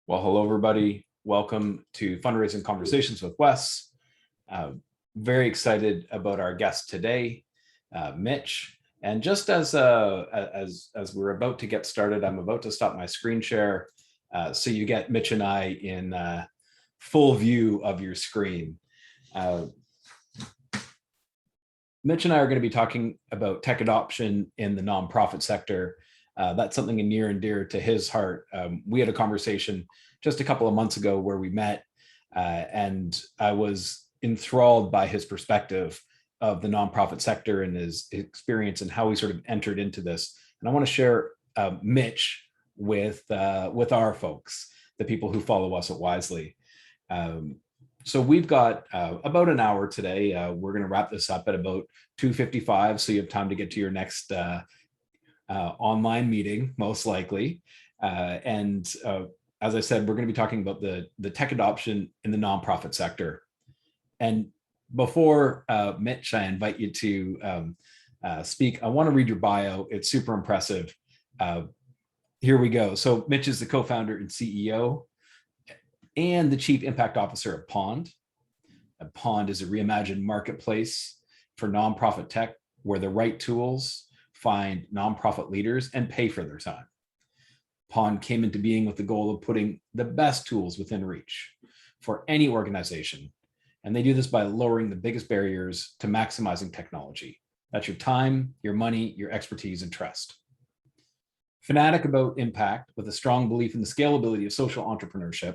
Well, hello, everybody. Welcome to Fundraising Conversations with Wes. Very excited about our guest today, Mitch. And just as we're about to get started, I'm about to stop my screen share so you get Mitch and I in full view of your screen. Mitch and I are going to be talking about tech adoption in the nonprofit sector. That's something near and dear to his heart. We had a conversation just a couple of months ago where we met, and I was enthralled by his perspective of the nonprofit sector and his experience and how he sort of entered into this. And I want to share Mitch with our folks, the people who follow us at Wisely. So we've got about an hour today. We're going to wrap this up at about 2:55, so you have time to get to your next online meeting, most likely. As I said, we're going to be talking about the tech adoption in the nonprofit sector. And before Mitch, I invite you to speak. I want to read your bio. It's super impressive. Here we go. So Mitch is the co-founder and CEO and the Chief Impact Officer of Pond. Pond is a reimagined marketplace for nonprofit tech where the right tools find nonprofit leaders and pay for their time. Pond came into being with the goal of putting the best tools within reach for any organization. And they do this by lowering the biggest barriers to maximizing technology. That's your time, your money, your expertise, and trust. Fanatic about impact with a strong belief in the scalability of social entrepreneurship,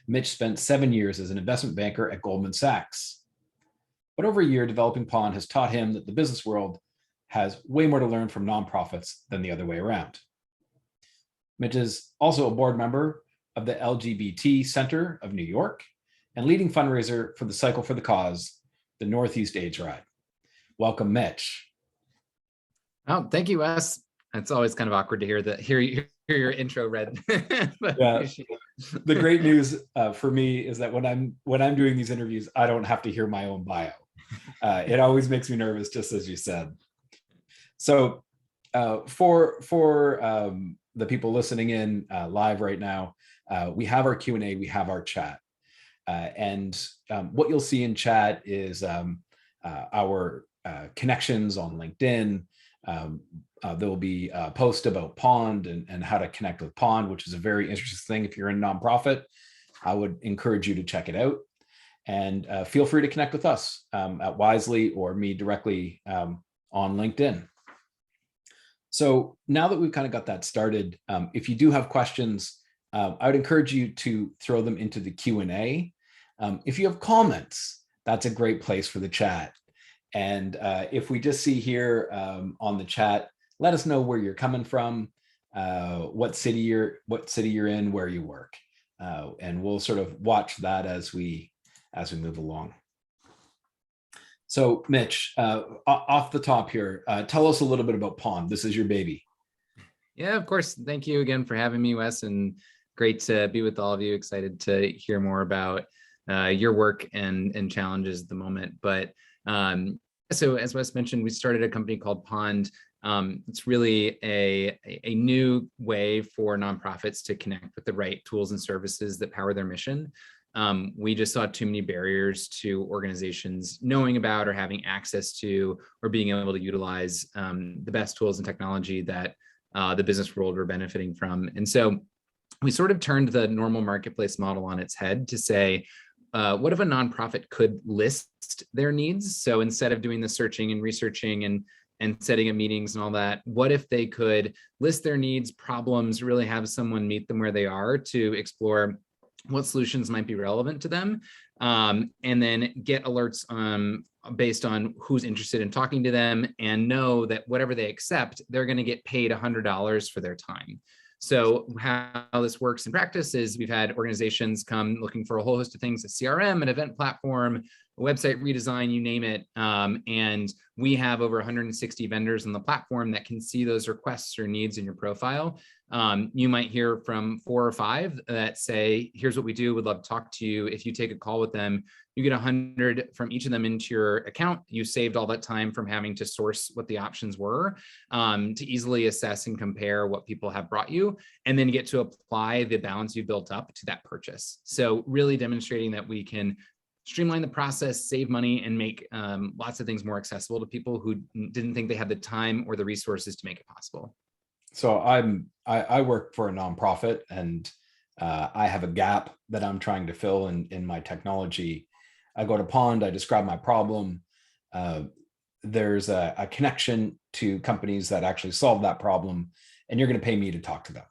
Mitch spent 7 years as an investment banker at Goldman Sachs. But over a year, developing Pond has taught him that the business world has way more to learn from nonprofits than the other way around. Mitch is also a board member of the LGBT Center of New York and leading fundraiser for the Cycle for the Cause, the Northeast AIDS Ride. Welcome, Mitch. Oh, thank you, Wes. It's always kind of awkward to hear your intro read. Yeah. The great news for me is that when I'm doing these interviews, I don't have to hear my own bio. It always makes me nervous, just as you said. So for the people listening in live right now, we have our Q&A, we have our chat. And what you'll see in chat is our connections on LinkedIn. There will be a post about Pond and how to connect with Pond, which is a very interesting thing. If you're in nonprofit, I would encourage you to check it out. And feel free to connect with us at Wisely or me directly on LinkedIn. So now that we've kind of got that started, if you do have questions, I would encourage you to throw them into the Q&A. If you have comments, that's a great place for the chat. And if we just see here on the chat, let us know where you're coming from, what city you're in, where you work, and we'll sort of watch that as we move along. So Mitch, off the top here, tell us a little bit about Pond. This is your baby. Yeah, of course. Thank you again for having me, Wes, and great to be with all of you. Excited to hear more about your work and challenges at the moment. But so as Wes mentioned, we started a company called Pond. It's really a new way for nonprofits to connect with the right tools and services that power their mission. We just saw too many barriers to organizations knowing about or having access to or being able to utilize the best tools and technology that the business world were benefiting from. And so we sort of turned the normal marketplace model on its head to say, what if a nonprofit could list their needs? So instead of doing the searching and researching and setting up meetings and all that, what if they could list their needs, problems, really have someone meet them where they are to explore what solutions might be relevant to them, and then get alerts based on who's interested in talking to them, and know that whatever they accept, they're going to get paid $100 for their time. So how this works in practice is we've had organizations come looking for a whole host of things, a CRM, an event platform, a website redesign, you name it. And we have over 160 vendors on the platform that can see those requests or needs in your profile. You might hear from 4 or 5 that say, here's what we do, would love to talk to you. If you take a call with them, you get 100 from each of them into your account. You saved all that time from having to source what the options were, to easily assess and compare what people have brought you, and then you get to apply the balance you built up to that purchase. So really demonstrating that we can streamline the process, save money, and make lots of things more accessible to people who didn't think they had the time or the resources to make it possible. So I work for a nonprofit, and I have a gap that I'm trying to fill in my technology. I go to Pond, I describe my problem. There's a connection to companies that actually solve that problem, and you're going to pay me to talk to them.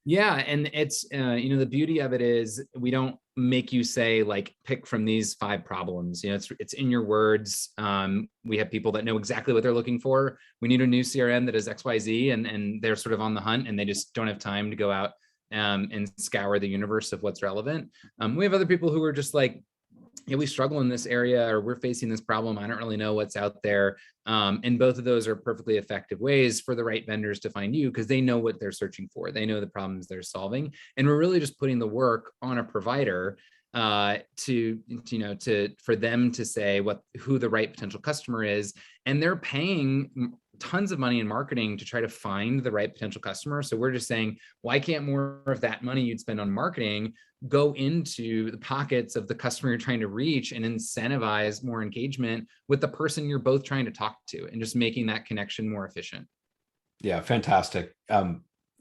Yeah, and it's the beauty of it is we don't make you say like pick from these 5 problems. It's in your words. We have people that know exactly what they're looking for. We need a new CRM that is XYZ, and they're sort of on the hunt, and they just don't have time to go out and scour the universe of what's relevant. We have other people who are just like, yeah, we struggle in this area, or we're facing this problem. I don't really know what's out there. And both of those are perfectly effective ways for the right vendors to find you, because they know what they're searching for. They know the problems they're solving. And we're really just putting the work on a provider for them to say who the right potential customer is. And they're paying tons of money in marketing to try to find the right potential customer. So we're just saying, why can't more of that money you'd spend on marketing go into the pockets of the customer you're trying to reach and incentivize more engagement with the person you're both trying to talk to, and just making that connection more efficient? Yeah, fantastic.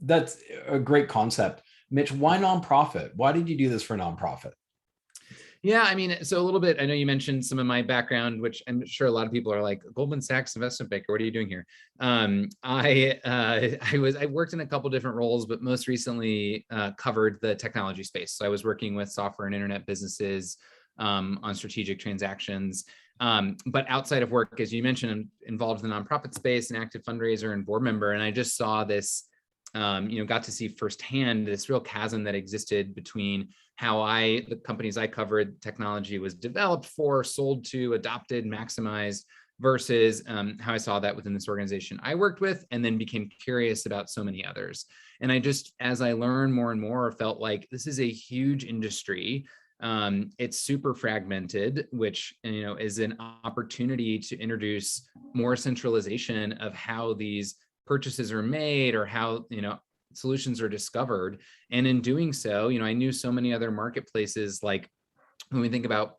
That's a great concept. Mitch, why nonprofit? Why did you do this for nonprofit? Yeah, I mean, so a little bit, I know you mentioned some of my background, which I'm sure a lot of people are like, Goldman Sachs investment banker, what are you doing here? I worked in a couple different roles, but most recently covered the technology space. So I was working with software and internet businesses on strategic transactions. But outside of work, as you mentioned, I'm involved in the nonprofit space, an active fundraiser and board member. And I just saw this, got to see firsthand this real chasm that existed between how the companies I covered, technology was developed for, sold to, adopted, maximized, versus how I saw that within this organization I worked with, and then became curious about so many others. And I just, as I learned more and more, felt like this is a huge industry. It's super fragmented, which is an opportunity to introduce more centralization of how these purchases are made, or how solutions are discovered. And in doing so, I knew so many other marketplaces, like when we think about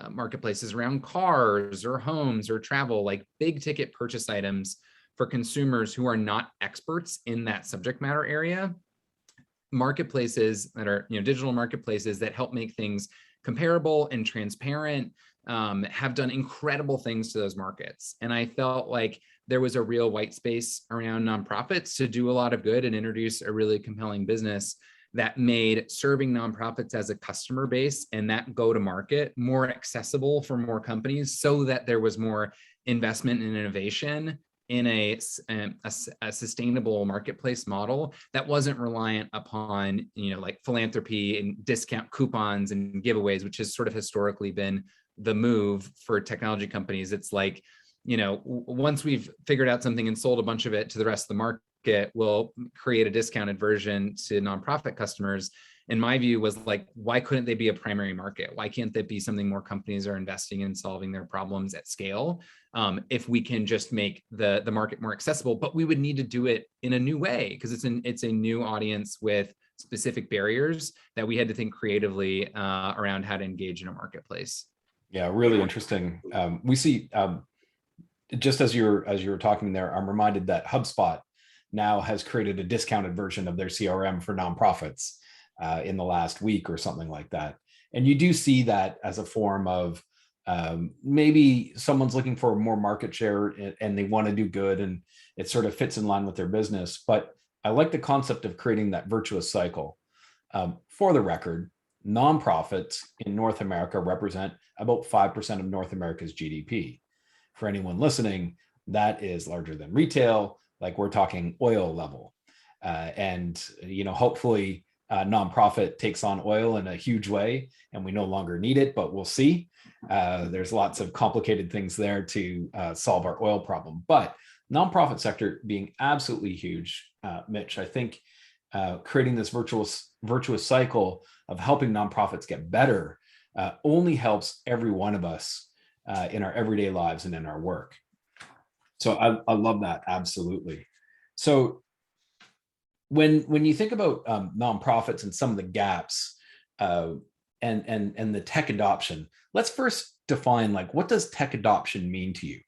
marketplaces around cars or homes or travel, like big ticket purchase items for consumers who are not experts in that subject matter area. Marketplaces that are digital marketplaces that help make things comparable and transparent have done incredible things to those markets. And I felt like there was a real white space around nonprofits to do a lot of good and introduce a really compelling business that made serving nonprofits as a customer base and that go to market more accessible for more companies, so that there was more investment and innovation in a sustainable marketplace model that wasn't reliant upon like philanthropy and discount coupons and giveaways, which has sort of historically been the move for technology companies. It's like, once we've figured out something and sold a bunch of it to the rest of the market, we'll create a discounted version to nonprofit customers. And my view was like, why couldn't they be a primary market? Why can't that be something more companies are investing in solving their problems at scale? If we can just make the market more accessible, but we would need to do it in a new way, because it's a new audience with specific barriers that we had to think creatively around how to engage in a marketplace. Yeah, really interesting. We see, just as you were talking there, I'm reminded that HubSpot now has created a discounted version of their CRM for nonprofits in the last week or something like that. And you do see that as a form of maybe someone's looking for more market share and they want to do good, and it sort of fits in line with their business. But I like the concept of creating that virtuous cycle. For the record, nonprofits in North America represent about 5% of North America's GDP. For anyone listening, that is larger than retail, like we're talking oil level. And hopefully nonprofit takes on oil in a huge way and we no longer need it, but we'll see. There's lots of complicated things there to solve our oil problem. But nonprofit sector being absolutely huge, Mitch, I think creating this virtuous cycle of helping nonprofits get better only helps every one of us in our everyday lives and in our work. So I love that, absolutely. So when you think about nonprofits and some of the gaps and the tech adoption, let's first define, like, what does tech adoption mean to you?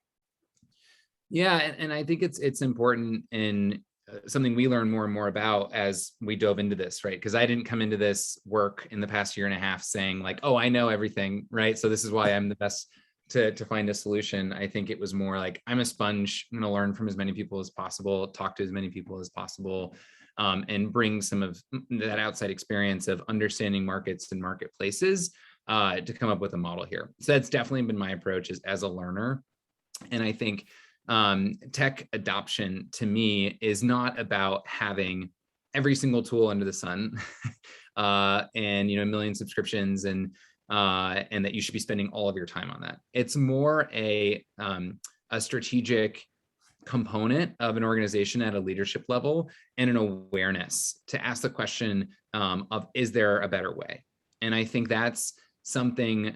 Yeah, and I think it's important in something we learn more and more about as we dove into this, right? Because I didn't come into this work in the past year and a half saying like, oh, I know everything, right? So this is why I'm the best to find a solution. I think it was more like, I'm a sponge. I'm going to learn from as many people as possible, talk to as many people as possible, and bring some of that outside experience of understanding markets and marketplaces to come up with a model here. So that's definitely been my approach as a learner. And I think tech adoption to me is not about having every single tool under the sun and a million subscriptions and that you should be spending all of your time on that. It's more a strategic component of an organization at a leadership level and an awareness to ask the question of, is there a better way? And I think that's something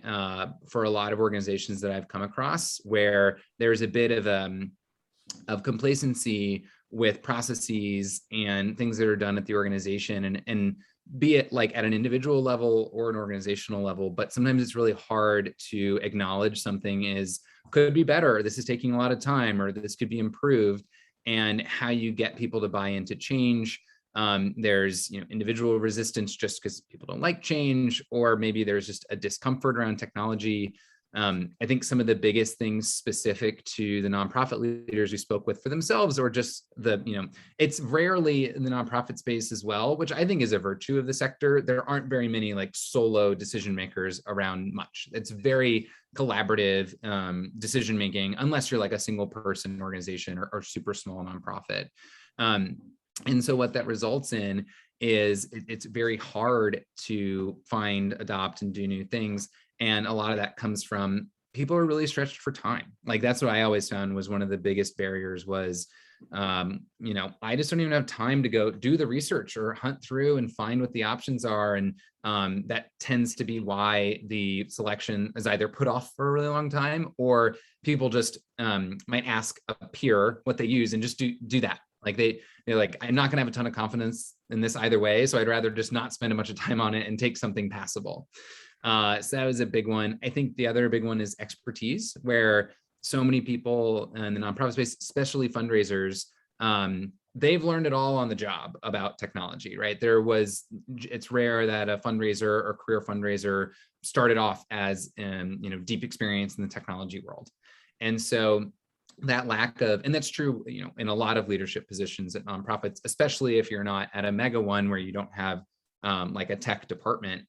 for a lot of organizations that I've come across where there's a bit of complacency with processes and things that are done at the organization, and be it like at an individual level or an organizational level, but sometimes it's really hard to acknowledge something could be better, this is taking a lot of time, or this could be improved, and how you get people to buy into change. There's individual resistance just because people don't like change, or maybe there's just a discomfort around technology. I think some of the biggest things specific to the nonprofit leaders we spoke with for themselves, or just it's rarely in the nonprofit space as well, which I think is a virtue of the sector. There aren't very many like solo decision makers around much. It's very collaborative decision making, unless you're like a single person organization or super small nonprofit. And so what that results in is it's very hard to find, adopt, and do new things. And a lot of that comes from people are really stretched for time. Like that's what I always found was one of the biggest barriers was, I just don't even have time to go do the research or hunt through and find what the options are. And that tends to be why the selection is either put off for a really long time, or people just might ask a peer what they use and just do that. Like they're like, I'm not gonna have a ton of confidence in this either way, so I'd rather just not spend a bunch of time on it and take something passable. So that was a big one. I think the other big one is expertise, where so many people in the nonprofit space, especially fundraisers, they've learned it all on the job about technology, right? It's rare that a fundraiser or career fundraiser started off as, deep experience in the technology world. And so that lack of, and that's true, in a lot of leadership positions at nonprofits, especially if you're not at a mega one where you don't have like a tech department,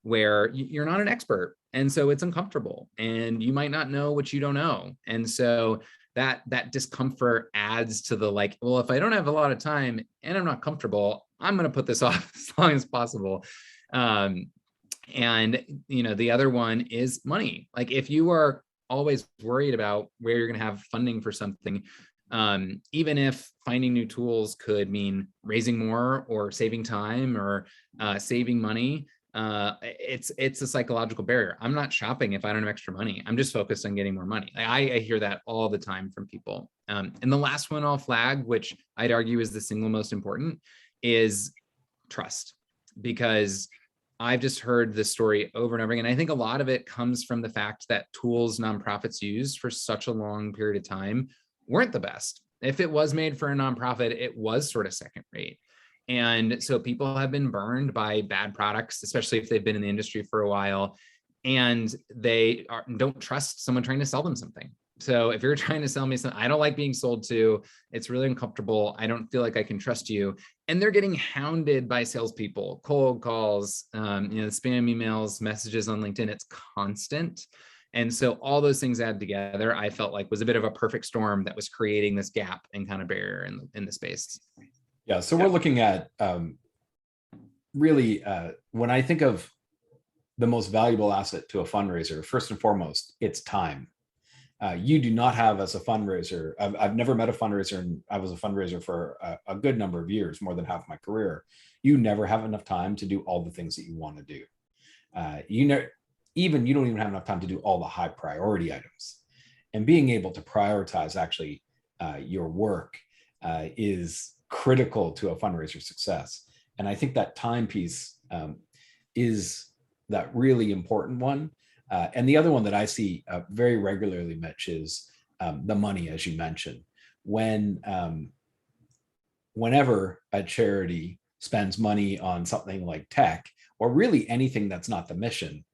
where you're not an expert. And so it's uncomfortable and you might not know what you don't know. And so that discomfort adds to the like, well, if I don't have a lot of time and I'm not comfortable, I'm going to put this off as long as possible. And the other one is money. Like if you are always worried about where you're going to have funding for something, even if finding new tools could mean raising more or saving time or saving money, it's a psychological barrier. I'm not shopping if I don't have extra money. I'm just focused on getting more money. I hear that all the time from people. And the last one I'll flag, which I'd argue is the single most important, is trust. Because I've just heard this story over and over again. I think a lot of it comes from the fact that tools nonprofits used for such a long period of time weren't the best. If it was made for a nonprofit, it was sort of second rate. And so people have been burned by bad products, especially if they've been in the industry for a while, and they don't trust someone trying to sell them something. So if you're trying to sell me something I don't like being sold to, it's really uncomfortable, I don't feel like I can trust you. And they're getting hounded by salespeople, cold calls, spam emails, messages on LinkedIn, it's constant. And so all those things added together, I felt like was a bit of a perfect storm that was creating this gap and kind of barrier in the space. Yeah, so we're looking at really, when I think of the most valuable asset to a fundraiser, first and foremost, it's time. You do not have, as a fundraiser, I've never met a fundraiser, and I was a fundraiser for a good number of years, more than half my career. You never have enough time to do all the things that you want to do. You don't even have enough time to do all the high priority items. And being able to prioritize actually your work is critical to a fundraiser success. And I think that time piece is that really important one. And the other one that I see very regularly, Mitch, is the money, as you mentioned. Whenever a charity spends money on something like tech, or really anything that's not the mission,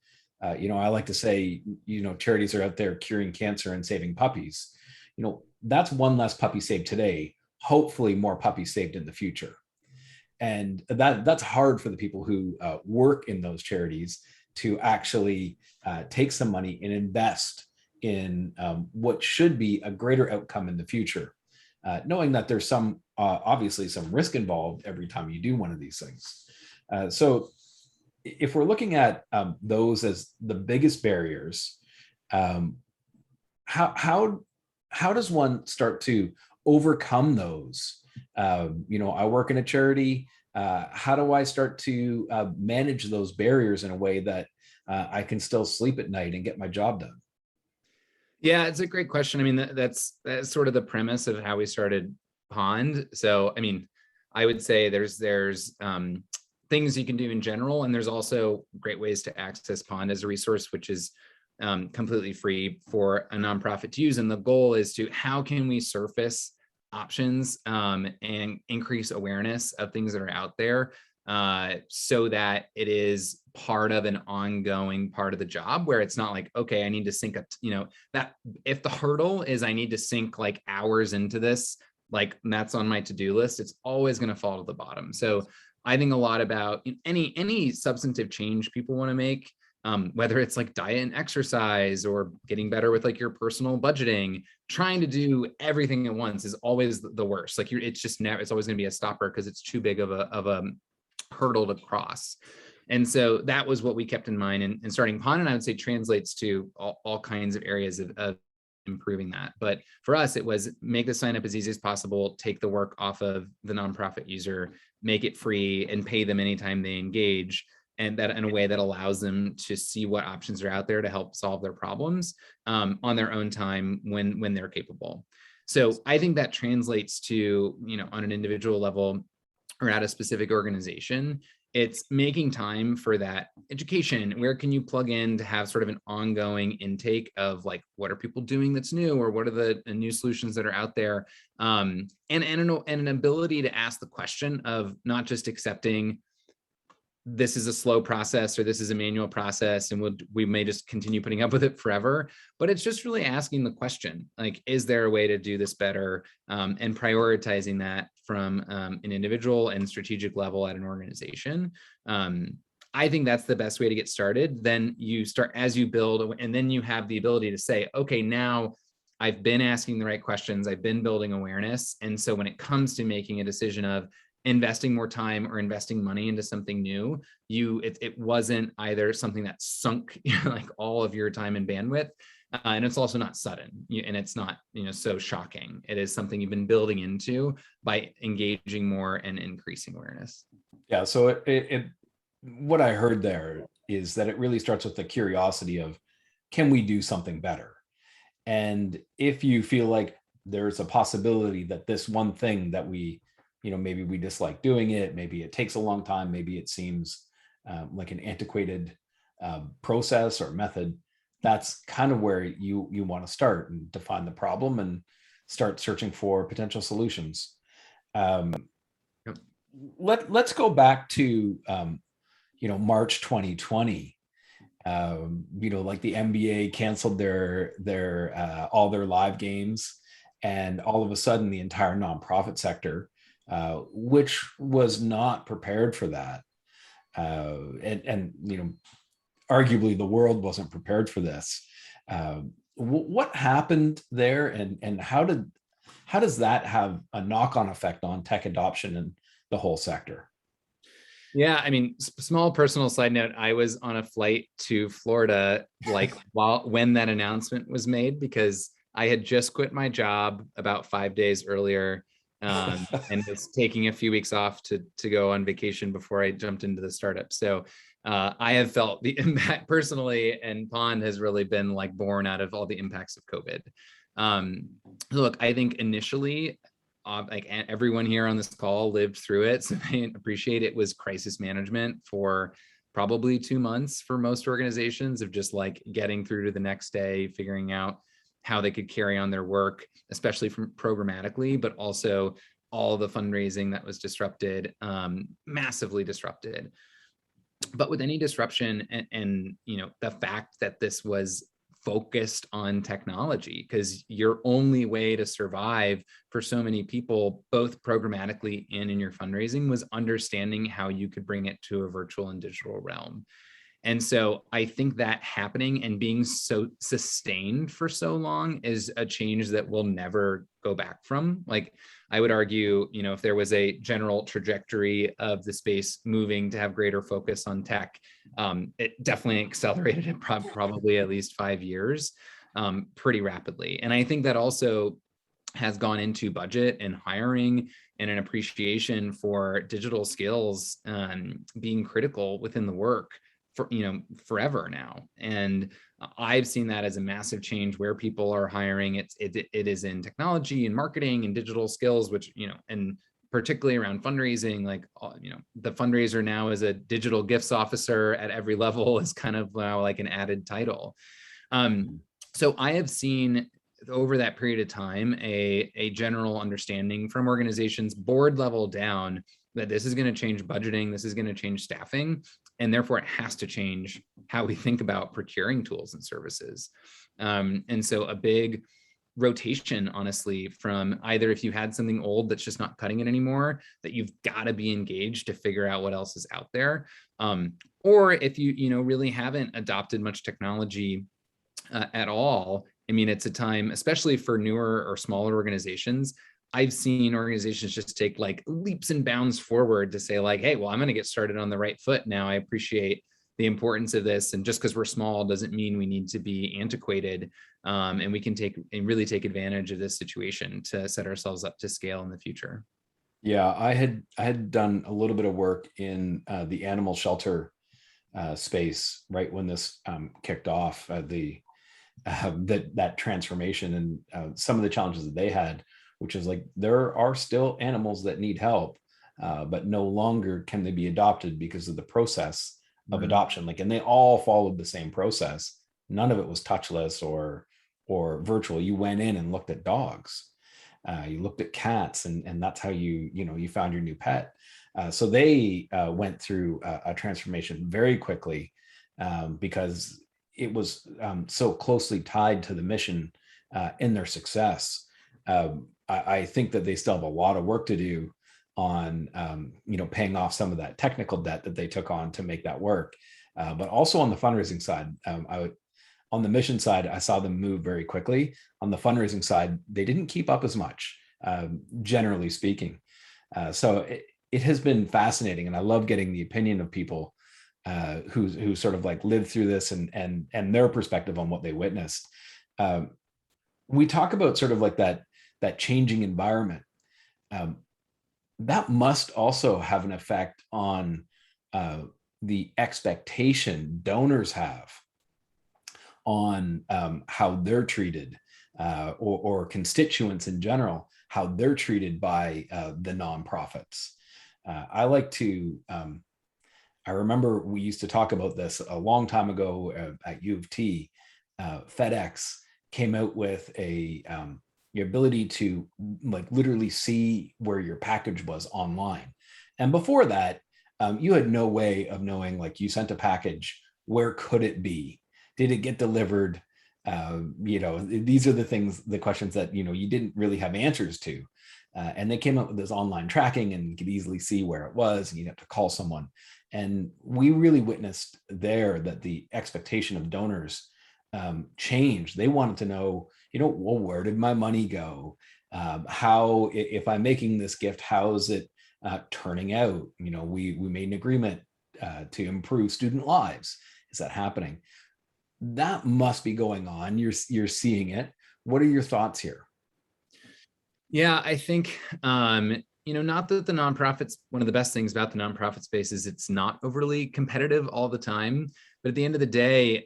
I like to say, charities are out there curing cancer and saving puppies. That's one less puppy saved today, hopefully more puppies saved in the future. And that's hard for the people who work in those charities to actually take some money and invest in what should be a greater outcome in the future, knowing that there's obviously some risk involved every time you do one of these things. So if we're looking at those as the biggest barriers, how does one start to overcome those? I work in a charity. How do I start to manage those barriers in a way that I can still sleep at night and get my job done? Yeah, it's a great question. I mean, that's sort of the premise of how we started Pond. So, I mean, I would say there's things you can do in general, and there's also great ways to access Pond as a resource, which is completely free for a nonprofit to use. And the goal is how can we surface options and increase awareness of things that are out there so that it is part of an ongoing part of the job, where it's not like, okay, I need to sink that if the hurdle is I need to sink like hours into this, like that's on my to-do list, it's always going to fall to the bottom. So I think a lot about any substantive change people want to make, whether it's like diet and exercise or getting better with like your personal budgeting, trying to do everything at once is always the worst. Like it's always going to be a stopper because it's too big of a hurdle to cross. And so that was what we kept in mind in starting Pond, and I would say translates to all kinds of areas of improving that. But for us, it was make the sign up as easy as possible, take the work off of the nonprofit user, make it free, and pay them anytime they engage, and that in a way that allows them to see what options are out there to help solve their problems on their own time when they're capable. So I think that translates to, on an individual level or at a specific organization, it's making time for that education. Where can you plug in to have sort of an ongoing intake of like, what are people doing that's new, or what are the new solutions that are out there? And an ability to ask the question of not just accepting this is a slow process or this is a manual process and we may just continue putting up with it forever, but it's just really asking the question, like, is there a way to do this better, and prioritizing that from an individual and strategic level at an organization. I think that's the best way to get started. Then you start as you build, and then you have the ability to say, okay, now I've been asking the right questions, I've been building awareness. And so when it comes to making a decision of investing more time or investing money into something new, it wasn't either something that sunk like all of your time and bandwidth, and it's also not sudden, and it's not so shocking. It is something you've been building into by engaging more and increasing awareness. Yeah. So what I heard there is that it really starts with the curiosity of, can we do something better? And if you feel like there's a possibility that this one thing that maybe we dislike doing it, maybe it takes a long time, maybe it seems like an antiquated process or method, that's kind of where you want to start and define the problem and start searching for potential solutions. Yep. Let's go back to March 2020. Like the NBA canceled their all their live games, and all of a sudden the entire nonprofit sector, which was not prepared for that, and arguably the world wasn't prepared for this. What happened there, and how does that have a knock-on effect on tech adoption and the whole sector? Yeah, I mean, small personal side note, I was on a flight to Florida like when that announcement was made, because I had just quit my job about 5 days earlier, and was taking a few weeks off to go on vacation before I jumped into the startup. So I have felt the impact personally, and Pond has really been like born out of all the impacts of COVID. Um, Look, I think initially like everyone here on this call lived through it, so I appreciate it was crisis management for probably 2 months for most organizations, of just like getting through to the next day, figuring out how they could carry on their work, especially from programmatically, but also all the fundraising that was disrupted, massively disrupted. But with any disruption, and the fact that this was focused on technology, because your only way to survive for so many people, both programmatically and in your fundraising, was understanding how you could bring it to a virtual and digital realm. And so I think that happening and being so sustained for so long is a change that we'll never go back from. Like, I would argue, if there was a general trajectory of the space moving to have greater focus on tech, it definitely accelerated it probably at least 5 years, pretty rapidly. And I think that also has gone into budget and hiring and an appreciation for digital skills being critical within the work for forever now. And I've seen that as a massive change where people are hiring. It is in technology and marketing and digital skills, which and particularly around fundraising, like the fundraiser now is a digital gifts officer at every level, is kind of now like an added title. So I have seen over that period of time a general understanding from organizations board level down that this is going to change budgeting, this is going to change staffing, and therefore it has to change how we think about procuring tools and services. And so a big rotation, honestly, from either if you had something old that's just not cutting it anymore, that you've got to be engaged to figure out what else is out there, or if you really haven't adopted much technology at all. I mean, it's a time, especially for newer or smaller organizations. I've seen organizations just take like leaps and bounds forward to say like, hey, well, I'm going to get started on the right foot now. I appreciate the importance of this. And just because we're small doesn't mean we need to be antiquated. And we can really take advantage of this situation to set ourselves up to scale in the future. Yeah, I had done a little bit of work in the animal shelter space right when this kicked off, that transformation, and some of the challenges that they had, which is like there are still animals that need help, but no longer can they be adopted because of the process of adoption. Like, and they all followed the same process. None of it was touchless or virtual. You went in and looked at dogs. You looked at cats, and that's how you found your new pet. So they went through a transformation very quickly, because it was so closely tied to the mission in their success. I think that they still have a lot of work to do on paying off some of that technical debt that they took on to make that work, but also on the fundraising side. On the mission side, I saw them move very quickly. On the fundraising side, they didn't keep up as much, generally speaking. So it has been fascinating, and I love getting the opinion of people who sort of like lived through this and their perspective on what they witnessed. We talk about sort of like that changing environment. That must also have an effect on the expectation donors have on how they're treated, or constituents in general, how they're treated by the nonprofits. I remember we used to talk about this a long time ago at U of T. FedEx came out with your ability to like literally see where your package was online. And before that, you had no way of knowing, like, you sent a package, where could it be? Did it get delivered? These are the questions that, you didn't really have answers to. And they came up with this online tracking, and you could easily see where it was, and you'd have to call someone. And we really witnessed there that the expectation of donors changed. They wanted to know, well, where did my money go? How, if I'm making this gift, how is it turning out. We made an agreement to improve student lives. Is that happening? That must be going on. You're seeing it. What are your thoughts here? Yeah, I think not that the nonprofits, one of the best things about the nonprofit space is it's not overly competitive all the time. But at the end of the day,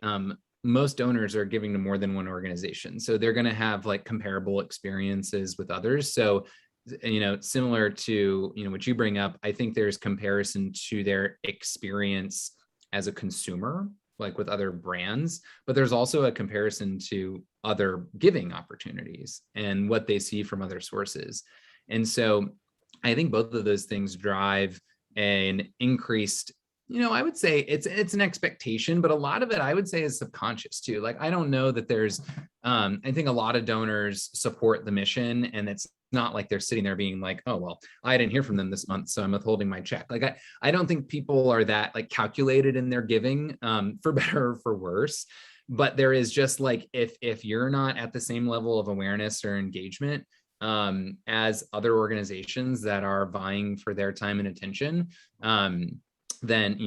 most donors are giving to more than one organization. So they're going to have like comparable experiences with others. So, similar to, what you bring up, I think there's comparison to their experience as a consumer, like with other brands, but there's also a comparison to other giving opportunities and what they see from other sources. And so I think both of those things drive an increased, I would say it's an expectation, but a lot of it I would say is subconscious too. Like, I don't know that there's, I think a lot of donors support the mission, and it's not like they're sitting there being like, oh, well, I didn't hear from them this month, so I'm withholding my check. Like, I don't think people are that like calculated in their giving, for better or for worse. But there is just like, if you're not at the same level of awareness or engagement as other organizations that are vying for their time and attention, then,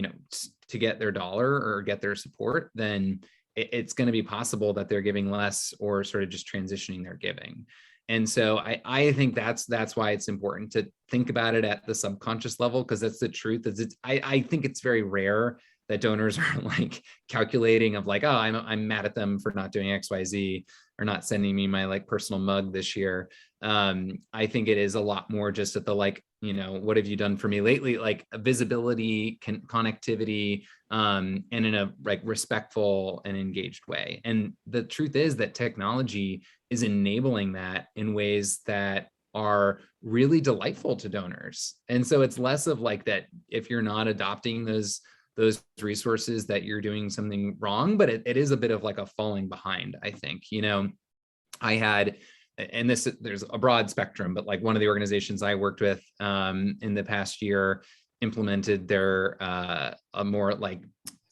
to get their dollar or get their support, then it's going to be possible that they're giving less or sort of just transitioning their giving. And so I think that's why it's important to think about it at the subconscious level, because that's the truth. I think it's very rare that donors are like calculating of like, oh, I'm mad at them for not doing XYZ or not sending me my like personal mug this year. I think it is a lot more just at the like, what have you done for me lately? Like visibility, connectivity, and in a like respectful and engaged way. And the truth is that technology is enabling that in ways that are really delightful to donors. And so it's less of like that if you're not adopting those resources that you're doing something wrong, but it is a bit of like a falling behind, I think. I had, and there's a broad spectrum, but like one of the organizations I worked with in the past year implemented their a more like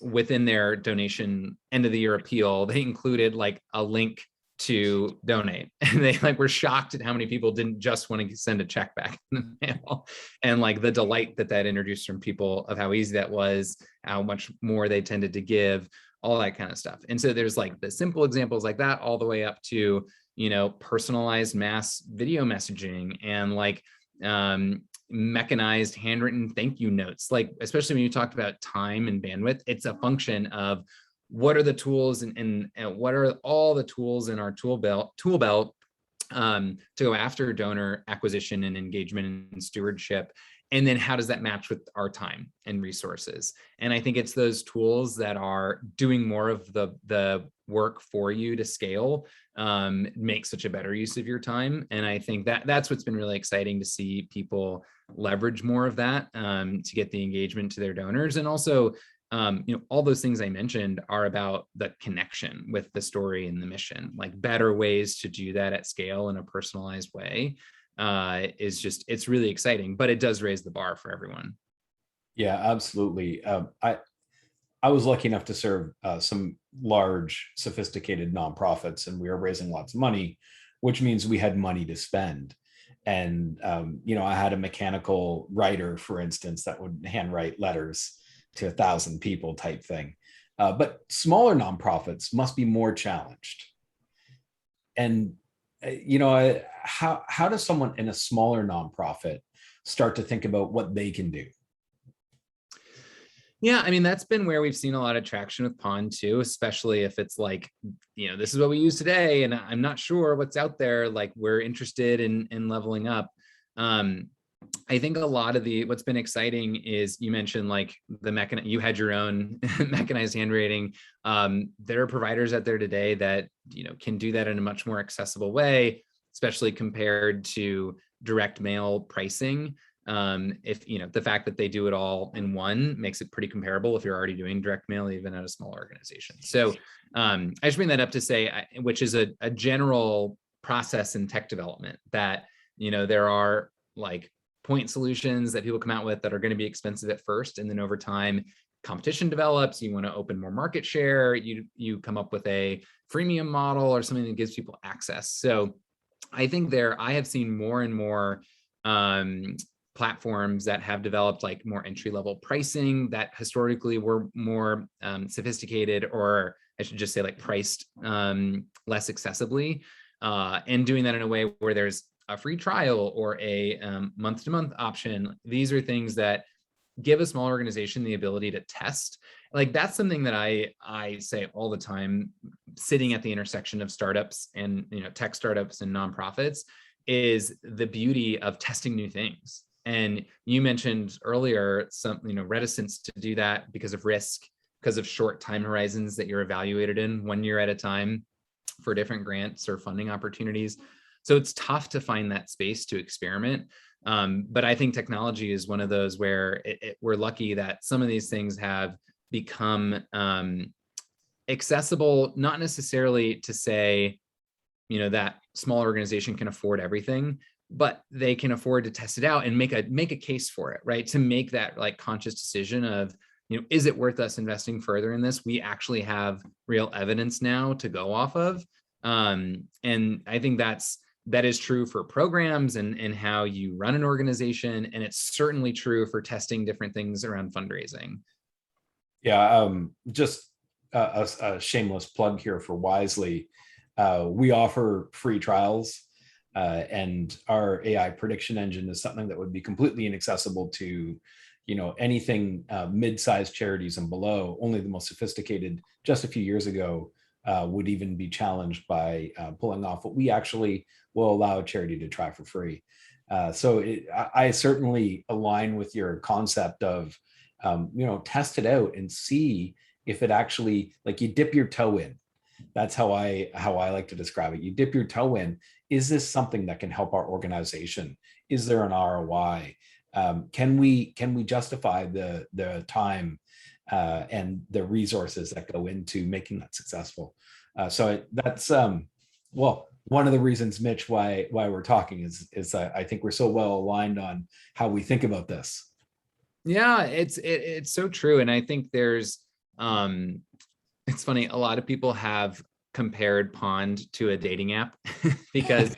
within their donation end of the year appeal, they included like a link to donate, and they like were shocked at how many people didn't just want to send a check back in the mail, and like the delight that introduced from people of how easy that was, how much more they tended to give, all that kind of stuff. And so there's like the simple examples like that all the way up to personalized mass video messaging and like mechanized handwritten thank you notes. Like, especially when you talked about time and bandwidth, it's a function of what are the tools and what are all the tools in our tool belt to go after donor acquisition and engagement and stewardship. And then how does that match with our time and resources? And I think it's those tools that are doing more of the work for you to scale, make such a better use of your time. And I think that's what's been really exciting to see people leverage more of that to get the engagement to their donors. And also, all those things I mentioned are about the connection with the story and the mission. Like better ways to do that at scale in a personalized way it's really exciting, but it does raise the bar for everyone. Yeah, absolutely. I was lucky enough to serve some large, sophisticated nonprofits, and we were raising lots of money, which means we had money to spend. And I had a mechanical writer, for instance, that would handwrite letters to 1,000 people type thing. But smaller nonprofits must be more challenged. And how does someone in a smaller nonprofit start to think about what they can do? Yeah, I mean, that's been where we've seen a lot of traction with Pond too, especially if it's like, this is what we use today, and I'm not sure what's out there. Like, we're interested in leveling up. I think a lot of what's been exciting is you mentioned like you had your own mechanized handwriting. There are providers out there today that, can do that in a much more accessible way, especially compared to direct mail pricing. If, the fact that they do it all in one makes it pretty comparable if you're already doing direct mail, even at a small organization. So I just bring that up to say, which is a general process in tech development that, there are like point solutions that people come out with that are going to be expensive at first. And then over time, competition develops, you want to open more market share, you come up with a freemium model or something that gives people access. So I think I have seen more and more platforms that have developed like more entry-level pricing that historically were more sophisticated, or I should just say like priced less accessibly, and doing that in a way where there's a free trial or a month-to-month option. These are things that give a small organization the ability to test. Like that's something that I say all the time, sitting at the intersection of startups and tech startups and nonprofits, is the beauty of testing new things. And you mentioned earlier some reticence to do that because of risk, because of short time horizons that you're evaluated in 1 year at a time for different grants or funding opportunities. So it's tough to find that space to experiment. But I think technology is one of those where we're lucky that some of these things have become accessible, not necessarily to say, that small organization can afford everything, but they can afford to test it out and make a case for it, right? To make that like conscious decision of, is it worth us investing further in this? We actually have real evidence now to go off of. And I think that is true for programs and how you run an organization. And it's certainly true for testing different things around fundraising. Yeah, just a shameless plug here for Wisely. We offer free trials, and our AI prediction engine is something that would be completely inaccessible to, anything mid-sized charities and below. Only the most sophisticated, just a few years ago, would even be challenged by pulling off what we actually will allow a charity to try for free. So I certainly align with your concept of, test it out and see if it actually, like, you dip your toe in. That's how I like to describe it. You dip your toe in. Is this something that can help our organization? Is there an ROI? Can we justify the time and the resources that go into making that successful? So that's one of the reasons, Mitch, why we're talking is I think we're so well aligned on how we think about this. Yeah, it's so true. And I think there's it's funny, a lot of people have compared Pond to a dating app because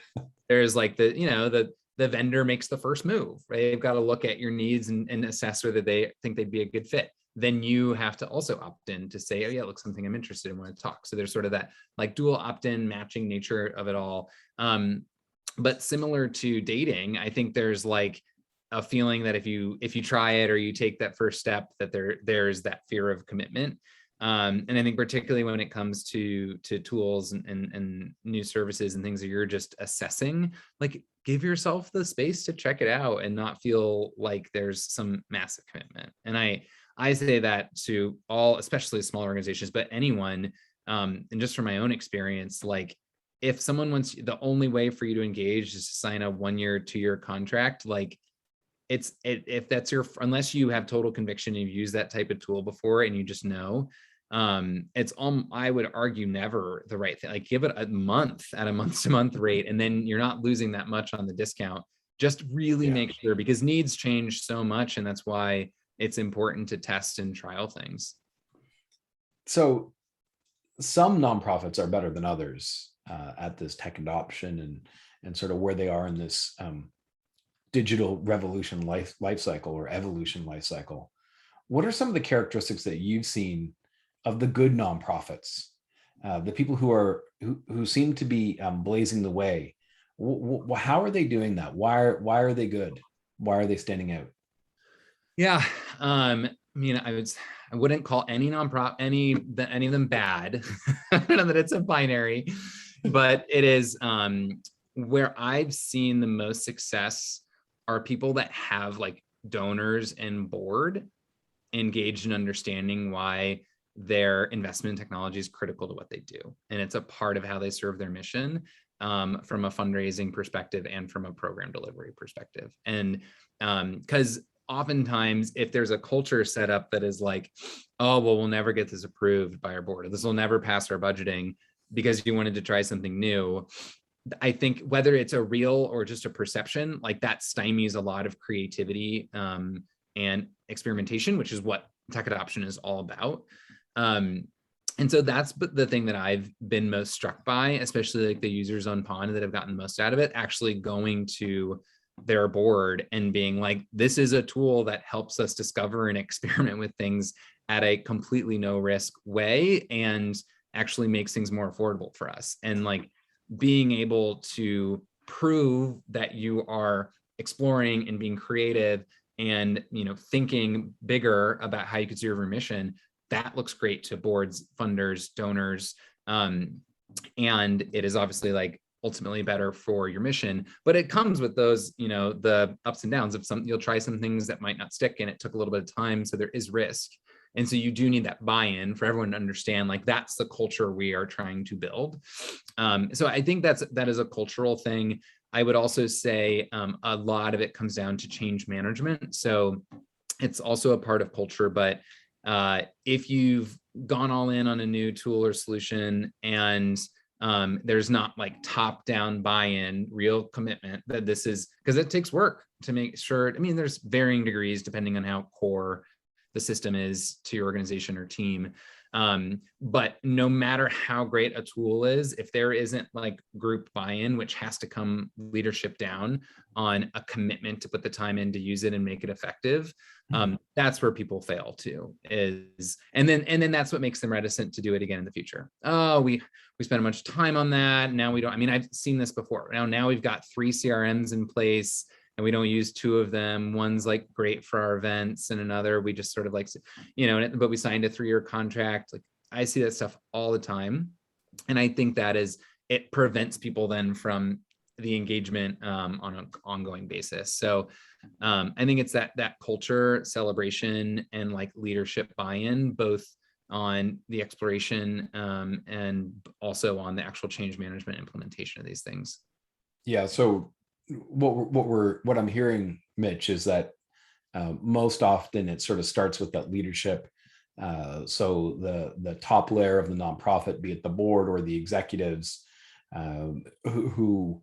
there's like the vendor makes the first move, right? They've got to look at your needs and assess whether they think they'd be a good fit. Then you have to also opt in to say, oh yeah, look, something I'm interested in, want to talk. So there's sort of that like dual opt-in matching nature of it all. But similar to dating, I think there's like a feeling that if you try it or you take that first step, that there's that fear of commitment. And I think particularly when it comes to tools and new services and things that you're just assessing, like give yourself the space to check it out and not feel like there's some massive commitment. And I say that to all, especially small organizations, but anyone, and just from my own experience, like if someone wants, the only way for you to engage is to sign a 1 year, 2 year contract, like if that's unless you have total conviction and you've used that type of tool before and you just know, it's I would argue never the right thing. Like give it a month at a month-to-month rate, and then you're not losing that much on the discount. Just really make sure, because needs change so much, and that's why it's important to test and trial things. So some nonprofits are better than others at this tech adoption and sort of where they are in this digital revolution life cycle or evolution life cycle. What are some of the characteristics that you've seen of the good nonprofits, the people who seem to be blazing the way? How are they doing that? Why are they good? Why are they standing out? Yeah, I mean, I wouldn't call any nonprofit any of them bad. I don't know that it's a binary, but it is where I've seen the most success are people that have like donors and board engaged in understanding why their investment in technology is critical to what they do. And it's a part of how they serve their mission from a fundraising perspective and from a program delivery perspective. And because oftentimes if there's a culture set up that is like, oh, well, we'll never get this approved by our board, or this will never pass our budgeting because you wanted to try something new, I think whether it's a real or just a perception, like that stymies a lot of creativity and experimentation, which is what tech adoption is all about. And so that's the thing that I've been most struck by, especially like the users on Pond that have gotten the most out of it, actually going to their board and being like, this is a tool that helps us discover and experiment with things at a completely no risk way and actually makes things more affordable for us. And like being able to prove that you are exploring and being creative and, you know, thinking bigger about how you could serve your mission, that looks great to boards, funders, donors. And it is obviously like ultimately better for your mission, but it comes with those, you know, the ups and downs of some, you'll try some things that might not stick and it took a little bit of time. So there is risk. And so you do need that buy-in for everyone to understand, like, that's the culture we are trying to build. So I think that is a cultural thing. I would also say a lot of it comes down to change management. So it's also a part of culture, but if you've gone all in on a new tool or solution and there's not like top-down buy-in, real commitment that this is, because it takes work to make sure. I mean, there's varying degrees depending on how core the system is to your organization or team. But no matter how great a tool is, if there isn't like group buy-in, which has to come leadership down on a commitment to put the time in to use it and make it effective, that's where people fail too. And then that's what makes them reticent to do it again in the future. Oh, we spent a bunch of time on that. Now we don't. I mean, I've seen this before. Now we've got 3 CRMs in place, and we don't use 2 of them. One's like great for our events, and another we just sort of like, you know, but we signed a 3-year contract. Like, I see that stuff all the time. And I think it prevents people then from the engagement on an ongoing basis. So I think it's that culture, celebration, and like leadership buy-in, both on the exploration and also on the actual change management implementation of these things. Yeah. So what I'm hearing, Mitch, is that most often it sort of starts with that leadership. So the top layer of the nonprofit, be it the board or the executives, who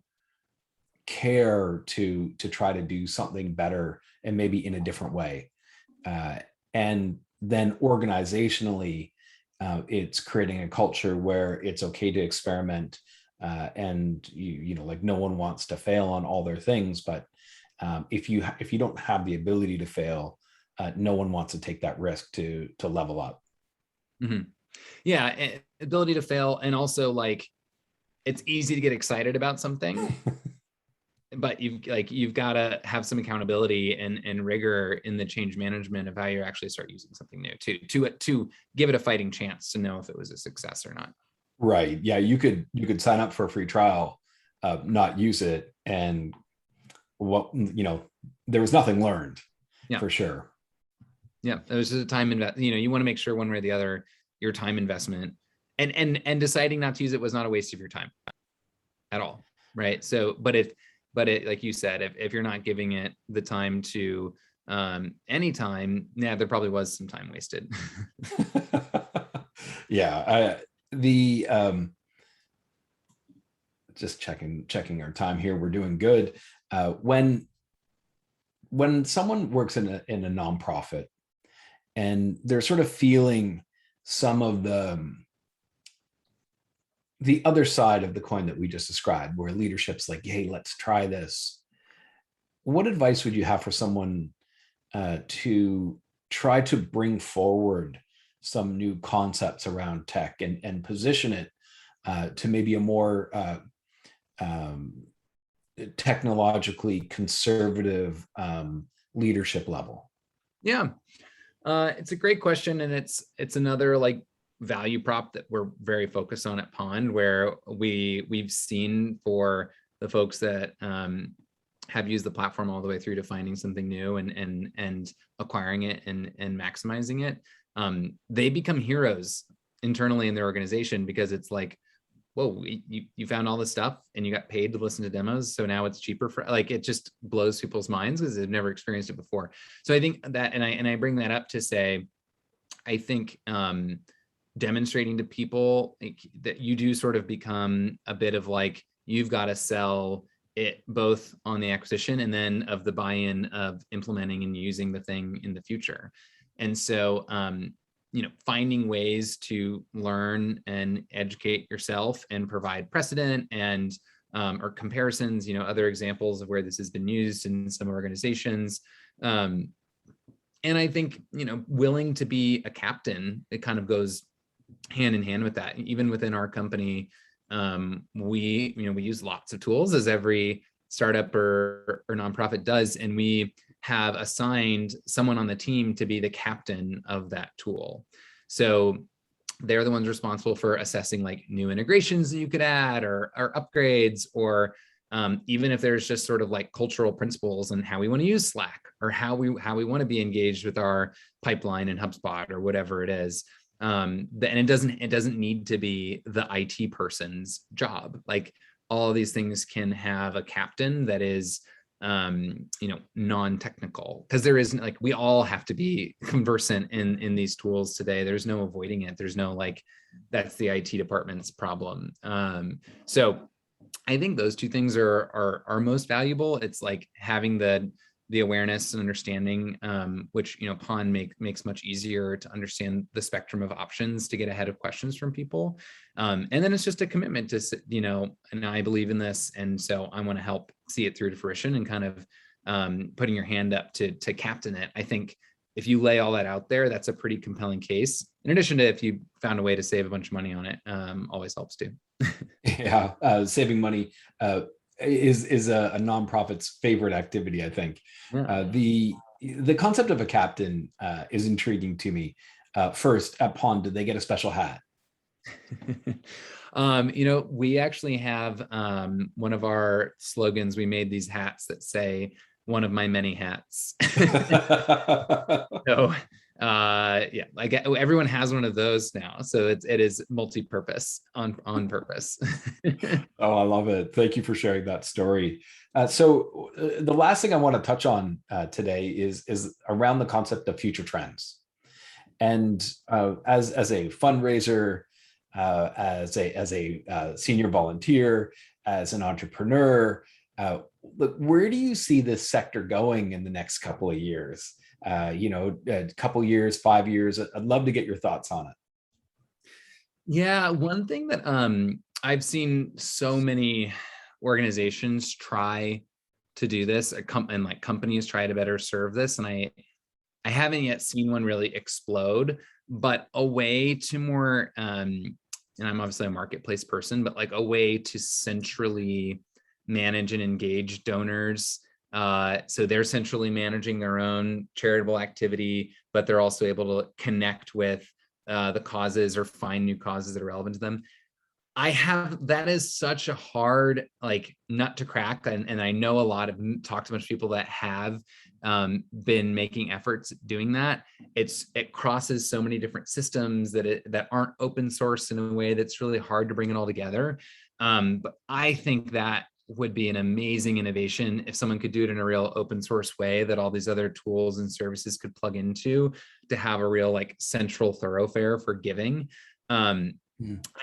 care to try to do something better and maybe in a different way. And then organizationally, it's creating a culture where it's okay to experiment, and you know, like, no one wants to fail on all their things, but if you don't have the ability to fail, no one wants to take that risk to level up. Mm-hmm. Yeah, ability to fail, and also like it's easy to get excited about something, but you've got to have some accountability and rigor in the change management of how you actually start using something new to give it a fighting chance to know if it was a success or not. Right. Yeah. You could sign up for a free trial, not use it, and there was nothing learned. Yeah. For sure. Yeah. It was just a time you want to make sure one way or the other, your time investment and deciding not to use it was not a waste of your time at all. Right. So, but it, like you said, if you're not giving it the time to any time, yeah, there probably was some time wasted. Yeah. Just checking our time here. We're doing good. When someone works in a nonprofit and they're sort of feeling some of the other side of the coin that we just described, where leadership's like, hey, let's try this. What advice would you have for someone to try to bring forward some new concepts around tech and position it to maybe a more technologically conservative leadership level? Yeah, it's a great question, and it's another like value prop that we're very focused on at Pond, where we've seen for the folks that have used the platform all the way through to finding something new and acquiring it and maximizing it, they become heroes internally in their organization, because it's like, whoa, you found all this stuff and you got paid to listen to demos, so now it's cheaper for, like, it just blows people's minds because they've never experienced it before. So I think that, and I bring that up to say, I think demonstrating to people that you do sort of become a bit of like, you've got to sell it both on the acquisition and then of the buy-in of implementing and using the thing in the future. And so finding ways to learn and educate yourself and provide precedent and or comparisons, other examples of where this has been used in some organizations. And I think, willing to be a captain, it kind of goes hand in hand with that. Even within our company, we use lots of tools, as every startup or nonprofit does, and we have assigned someone on the team to be the captain of that tool. So they're the ones responsible for assessing like new integrations that you could add or upgrades, or even if there's just sort of like cultural principles and how we want to use Slack, or how we want to be engaged with our pipeline in HubSpot or whatever it is. And it doesn't need to be the IT person's job. Like, all of these things can have a captain that is non-technical, because there isn't, like, we all have to be conversant in these tools today. There's no avoiding it. There's no like, that's the IT department's problem. So I think those two things are most valuable. It's like having the awareness and understanding, which Pond makes much easier to understand the spectrum of options to get ahead of questions from people. And then it's just a commitment to, and I believe in this, and so I want to help see it through to fruition, and kind of putting your hand up to captain it. I think if you lay all that out there, that's a pretty compelling case. In addition to, if you found a way to save a bunch of money on it, always helps too. Yeah, saving money is a nonprofit's favorite activity, I think. Yeah. The concept of a captain is intriguing to me. First, at Pond, did they get a special hat? We actually have one of our slogans. We made these hats that say, "One of my many hats." So yeah, like everyone has one of those now, so it is multi-purpose on purpose. Oh, I love it. Thank you for sharing that story. So the last thing I want to touch on today is around the concept of future trends. And as a fundraiser, as a senior volunteer, as an entrepreneur, where do you see this sector going in the next couple of years? A couple years, 5 years. I'd love to get your thoughts on it. Yeah, one thing that I've seen so many organizations try to do this, and like companies try to better serve this, and I haven't yet seen one really explode, but a way to more, and I'm obviously a marketplace person, but like a way to centrally manage and engage donors. So they're centrally managing their own charitable activity, but they're also able to connect with the causes or find new causes that are relevant to them. That is such a hard like nut to crack. And I know talked to a bunch of people that have been making efforts doing that. It crosses so many different systems that aren't open source in a way that's really hard to bring it all together. But I think that would be an amazing innovation if someone could do it in a real open source way that all these other tools and services could plug into, to have a real like central thoroughfare for giving. I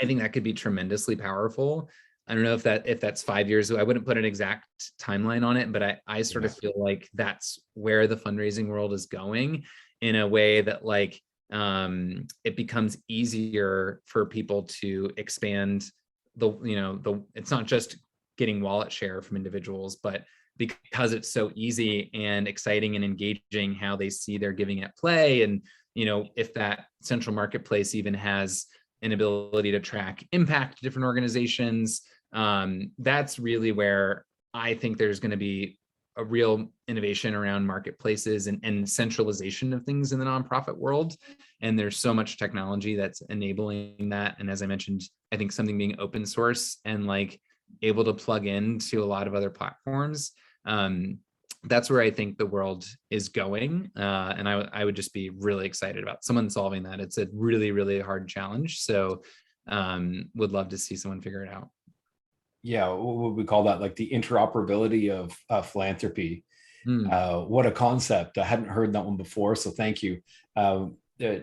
think that could be tremendously powerful. I don't know if that's 5 years. I wouldn't put an exact timeline on it, but I sort of feel like that's where the fundraising world is going, in a way that like it becomes easier for people to expand it's not just getting wallet share from individuals, but because it's so easy and exciting and engaging how they see their giving at play. And, if that central marketplace even has an ability to track impact to different organizations, that's really where I think there's going to be a real innovation around marketplaces and centralization of things in the nonprofit world. And there's so much technology that's enabling that. And as I mentioned, I think something being open source and like able to plug into a lot of other platforms, that's where I think the world is going. And I would just be really excited about someone solving that. It's a really, really hard challenge. So would love to see someone figure it out. Yeah, what would we call that? Like the interoperability of philanthropy. What a concept. I hadn't heard that one before. So thank you.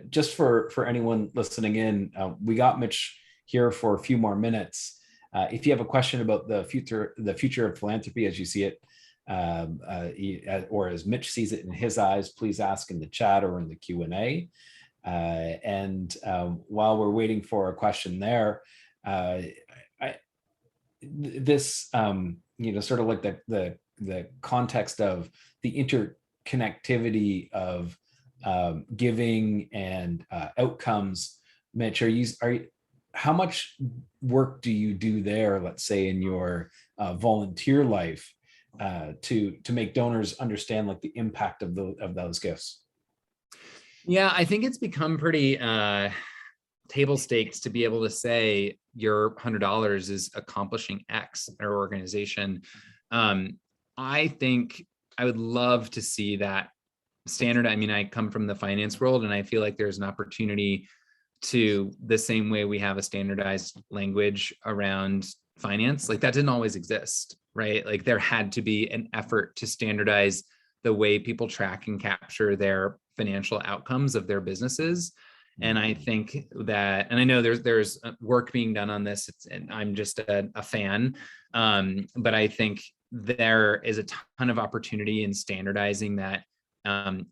Just for anyone listening in, we got Mitch here for a few more minutes. If you have a question about the future of philanthropy as you see it, or as Mitch sees it in his eyes, please ask in the chat or in the Q&A. And while we're waiting for a question there, this, sort of like the context of the interconnectivity of giving and outcomes. Mitch, how much work do you do there, let's say in your volunteer life, to make donors understand like the impact of those gifts? Yeah, I think it's become pretty table stakes to be able to say your $100 is accomplishing X at our organization. I think I would love to see that standard. I mean, I come from the finance world, and I feel like there's an opportunity to, the same way we have a standardized language around finance, like that didn't always exist, right? Like there had to be an effort to standardize the way people track and capture their financial outcomes of their businesses. And I think that, and I know there's work being done on this, and I'm just a fan, but I think there is a ton of opportunity in standardizing that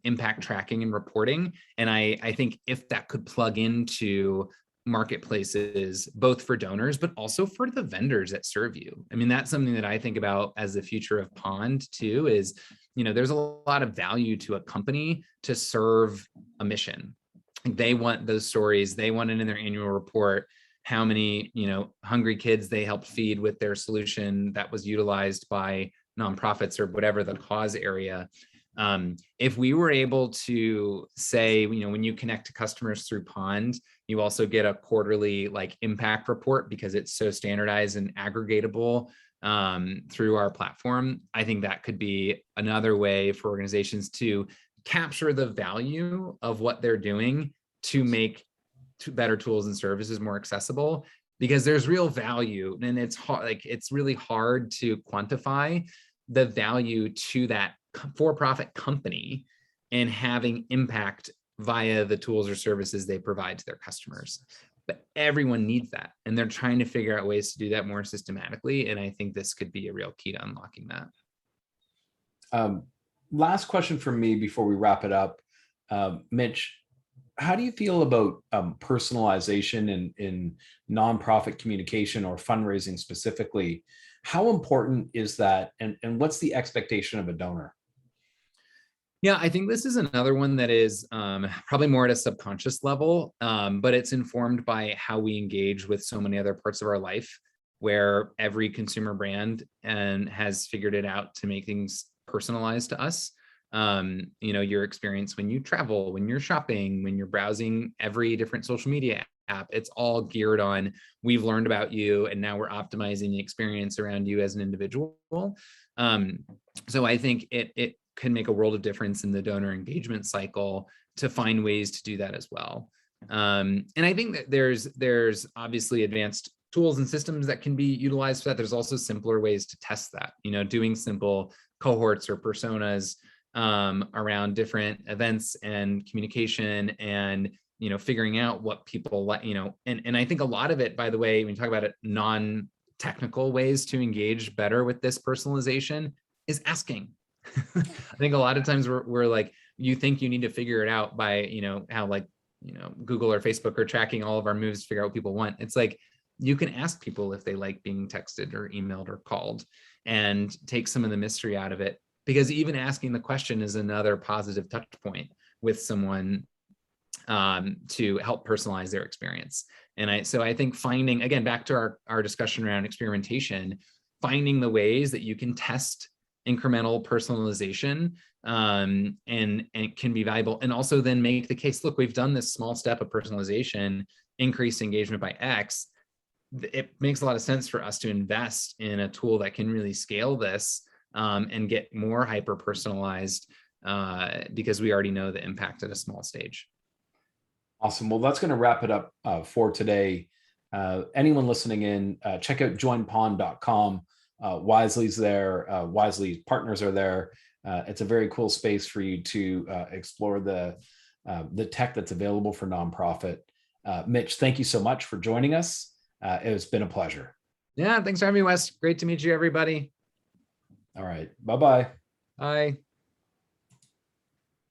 impact tracking and reporting. And I think if that could plug into marketplaces, both for donors, but also for the vendors that serve you. I mean, that's something that I think about as the future of Pond too, is, there's a lot of value to a company to serve a mission. They want those stories. They want it in their annual report, how many, hungry kids they helped feed with their solution that was utilized by nonprofits or whatever the cause area. If we were able to say, when you connect to customers through Pond, you also get a quarterly like impact report because it's so standardized and aggregatable through our platform. I think that could be another way for organizations to capture the value of what they're doing to make better tools and services more accessible, because there's real value, and it's hard, like it's really hard to quantify the value to that for-profit company and having impact via the tools or services they provide to their customers. But everyone needs that, and they're trying to figure out ways to do that more systematically. And I think this could be a real key to unlocking that. Last question from me before we wrap it up. Mitch, how do you feel about personalization in nonprofit communication or fundraising specifically? How important is that? And what's the expectation of a donor? Yeah, I think this is another one that is probably more at a subconscious level, but it's informed by how we engage with so many other parts of our life, where every consumer brand has figured it out to make things personalized to us. Your experience when you travel, when you're shopping, when you're browsing every different social media app, it's all geared on, we've learned about you, and now we're optimizing the experience around you as an individual. So I think it can make a world of difference in the donor engagement cycle to find ways to do that as well. And I think that there's obviously advanced tools and systems that can be utilized for that. There's also simpler ways to test that, doing simple cohorts or personas around different events and communication, and figuring out what people like, and I think a lot of it, by the way, when you talk about it, non-technical ways to engage better with this personalization is asking. I think a lot of times we're like, you think you need to figure it out by, how like, Google or Facebook are tracking all of our moves to figure out what people want. It's like, you can ask people if they like being texted or emailed or called, and take some of the mystery out of it, because even asking the question is another positive touch point with someone to help personalize their experience. And so I think finding, again, back to our discussion around experimentation, finding the ways that you can test incremental personalization and it can be valuable, and also then make the case, look, we've done this small step of personalization, increased engagement by X. It makes a lot of sense for us to invest in a tool that can really scale this and get more hyper personalized because we already know the impact at a small stage. Awesome. Well, that's going to wrap it up for today. Anyone listening in, check out joinpond.com. Wisely's there. Wisely's partners are there. It's a very cool space for you to explore the tech that's available for nonprofit. Mitch, thank you so much for joining us. It's been a pleasure. Yeah, thanks for having me, Wes. Great to meet you, everybody. All right. Bye-bye. Bye.